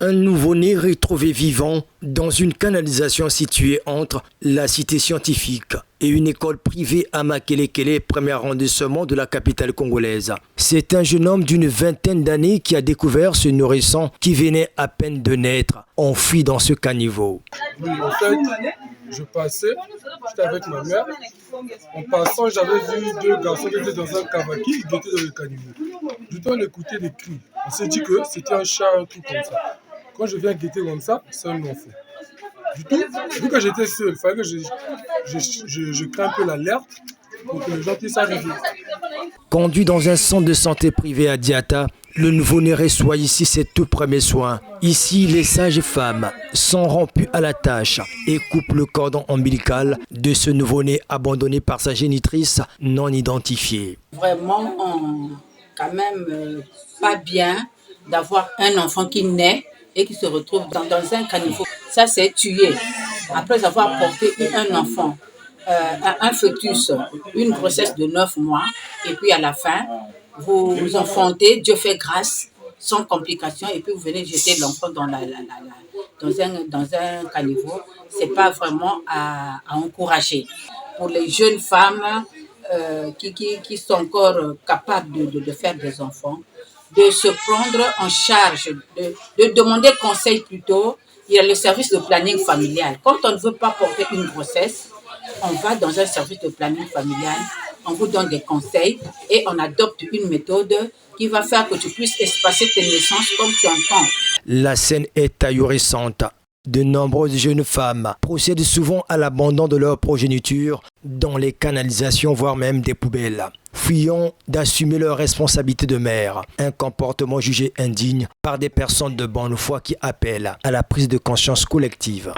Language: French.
Un nouveau-né retrouvé vivant dans une canalisation située entre la cité scientifique et une école privée à Makelekele, premier arrondissement de la capitale congolaise. C'est un jeune homme d'une vingtaine d'années qui a découvert ce nourrisson qui venait à peine de naître, enfui dans ce caniveau. Oui, en fait, je passais, j'étais avec ma mère. En passant, j'avais vu deux garçons qui étaient dans un cavaki, qui étaient dans le caniveau. Du temps, on écoutait des cris. On s'est dit que c'était un chat, un truc comme ça. Quand je viens guetter comme ça, c'est un enfant. Du tout, vu que j'étais seul, il fallait que je crée un peu l'alerte pour que les gens puissent arriver. Conduit dans un centre de santé privé à Diata, le nouveau-né reçoit ici ses tout premiers soins. Ici, les sages-femmes sont rompues à la tâche et coupent le cordon ombilical de ce nouveau-né abandonné par sa génitrice non identifiée. Vraiment, quand même, pas bien d'avoir un enfant qui naît et qui se retrouve dans un caniveau. Ça, c'est tuer. Après avoir porté un enfant, un fœtus, une grossesse de 9 mois, et puis à la fin, vous enfantez, Dieu fait grâce, sans complications, et puis vous venez jeter l'enfant dans un caniveau. C'est pas vraiment à encourager. Pour les jeunes femmes qui sont encore capables de faire des enfants, de se prendre en charge, de demander conseil plutôt. Il y a le service de planning familial. Quand on ne veut pas porter une grossesse, on va dans un service de planning familial, on vous donne des conseils et on adopte une méthode qui va faire que tu puisses espacer tes naissances comme tu entends. La scène est ahurissante. De nombreuses jeunes femmes procèdent souvent à l'abandon de leur progéniture dans les canalisations, voire même des poubelles, fuyant d'assumer leurs responsabilités de mère. Un comportement jugé indigne par des personnes de bonne foi qui appellent à la prise de conscience collective.